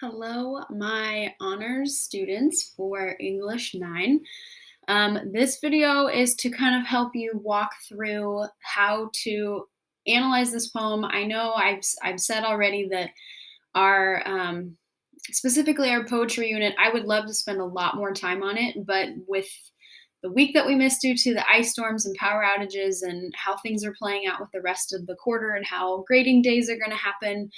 Hello, my honors students for English 9. This video is to kind of help you walk through how to analyze this poem. I know I've said already that our specifically our poetry unit, I would love to spend a lot more time on it, but with the week that we missed due to the ice storms and power outages and how things are playing out with the rest of the quarter and how grading days are going to happen,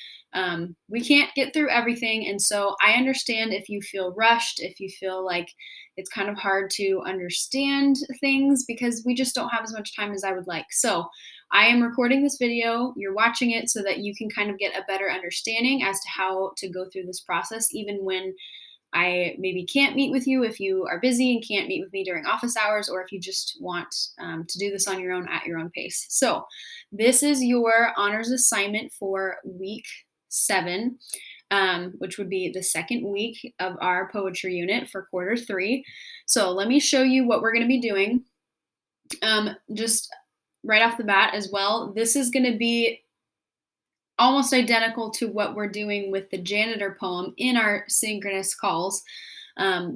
we can't get through everything. And so I understand if you feel rushed, if you feel like it's kind of hard to understand things because we just don't have as much time as I would like. So I am recording this video, you're watching it so that you can kind of get a better understanding as to how to go through this process, even when I maybe can't meet with you if you are busy and can't meet with me during office hours, or if you just want to do this on your own at your own pace. So, this is your honors assignment for week 7, which would be the second week of our poetry unit for quarter 3. So, let me show you what we're going to be doing. Just right off the bat as well, this is going to be almost identical to what we're doing with the janitor poem in our synchronous calls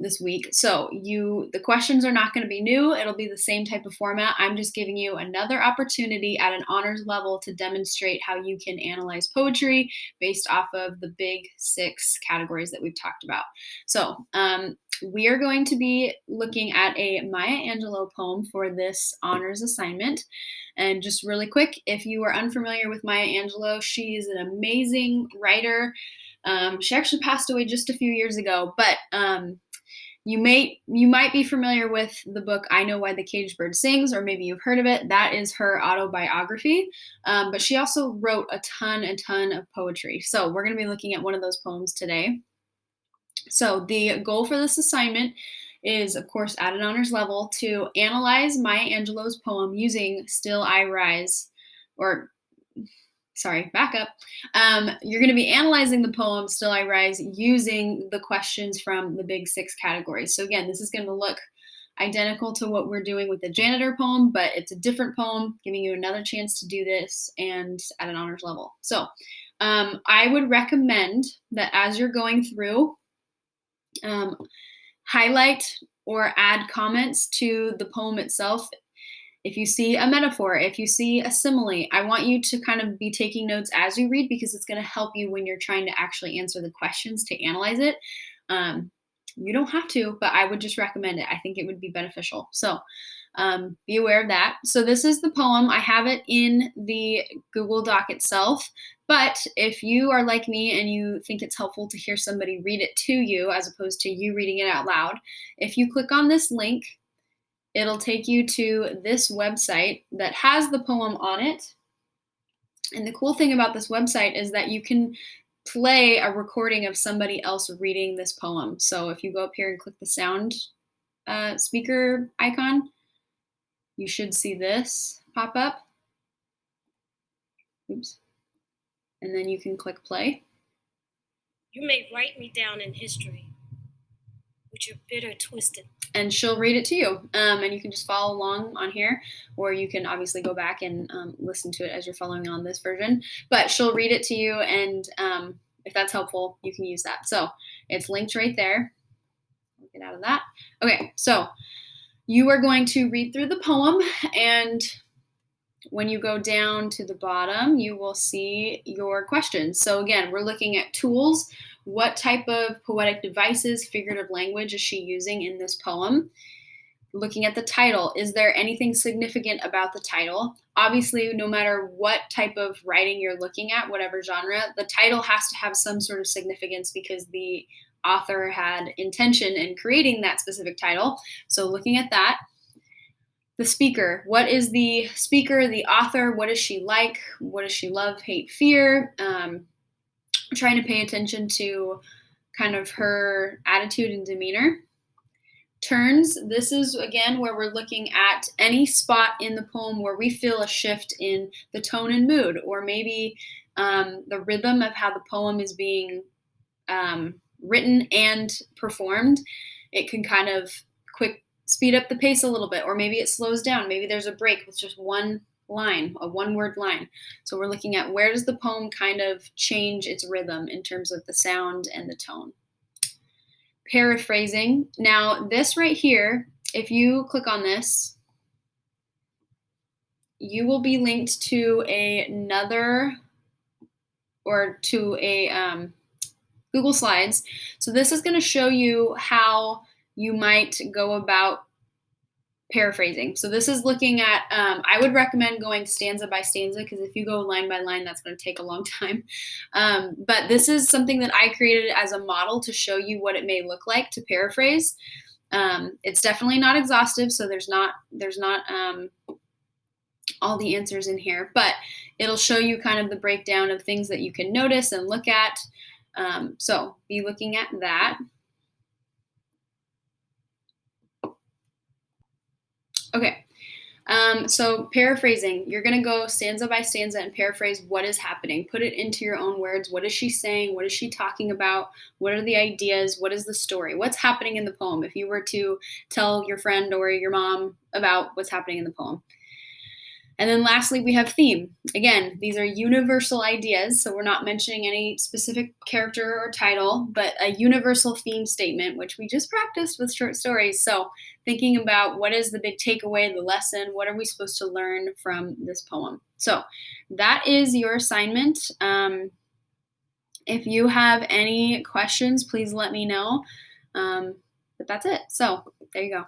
this week. So the questions are not going to be new. It'll be the same type of format. I'm just giving you another opportunity at an honors level to demonstrate how you can analyze poetry based off of the big 6 categories that we've talked about. So we are going to be looking at a Maya Angelou poem for this honors assignment. And just really quick, if you are unfamiliar with Maya Angelou, she is an amazing writer. She actually passed away just a few years ago, but you might be familiar with the book I Know Why the Caged Bird Sings, or maybe you've heard of it. That is her autobiography, but she also wrote a ton of poetry. So we're going to be looking at one of those poems today. So the goal for this assignment is, of course, at an honors level, to analyze Maya Angelou's poem using Still I Rise, or sorry, back up. You're going to be analyzing the poem Still I Rise using the questions from the big 6 categories. So again, this is going to look identical to what we're doing with the janitor poem, but it's a different poem, giving you another chance to do this and at an honors level. So I would recommend that as you're going through, highlight or add comments to the poem itself. If you see a metaphor, if you see a simile, I want you to kind of be taking notes as you read because it's going to help you when you're trying to actually answer the questions to analyze it. You don't have to, but I would just recommend it. I think it would be beneficial. So be aware of that. So this is the poem. I have it in the Google Doc itself. But if you are like me and you think it's helpful to hear somebody read it to you as opposed to you reading it out loud, if you click on this link, it'll take you to this website that has the poem on it. And the cool thing about this website is that you can play a recording of somebody else reading this poem. So if you go up here and click the sound speaker icon, you should see this pop up. Oops. And then you can click play. You may write me down in history with your bitter twisted. And she'll read it to you. And you can just follow along on here, or you can obviously go back and listen to it as you're following on this version. But she'll read it to you, and if that's helpful, you can use that. So it's linked right there. I'll get out of that. Okay, so you are going to read through the poem, and when you go down to the bottom, you will see your questions. So again, we're looking at tools. What type of poetic devices, figurative language is she using in this poem? Looking at the title, is there anything significant about the title? Obviously, no matter what type of writing you're looking at, whatever genre, the title has to have some sort of significance because the author had intention in creating that specific title. So looking at that. The speaker, what is the speaker, the author, what is she like? What does she love, hate, fear? Trying to pay attention to kind of her attitude and demeanor. Turns, this is again where we're looking at any spot in the poem where we feel a shift in the tone and mood, or maybe the rhythm of how the poem is being written and performed. It can kind of speed up the pace a little bit, or maybe it slows down. Maybe there's a break with just one line, a one-word line. So we're looking at where does the poem kind of change its rhythm in terms of the sound and the tone. Paraphrasing. Now, this right here, if you click on this, you will be linked to another or to a Google Slides. So this is going to show you how you might go about paraphrasing. So this is looking at, I would recommend going stanza by stanza because if you go line by line, that's going to take a long time. But this is something that I created as a model to show you what it may look like to paraphrase. It's definitely not exhaustive, so there's not all the answers in here, but it'll show you kind of the breakdown of things that you can notice and look at. So be looking at that. Okay, so paraphrasing, you're gonna go stanza by stanza and paraphrase what is happening. Put it into your own words. What is she saying? What is she talking about? What are the ideas? What is the story? What's happening in the poem? If you were to tell your friend or your mom about what's happening in the poem. And then lastly, we have theme. Again, these are universal ideas, so we're not mentioning any specific character or title, but a universal theme statement, which we just practiced with short stories. So thinking about what is the big takeaway, the lesson, what are we supposed to learn from this poem? So that is your assignment. If you have any questions, please let me know. But that's it. So there you go.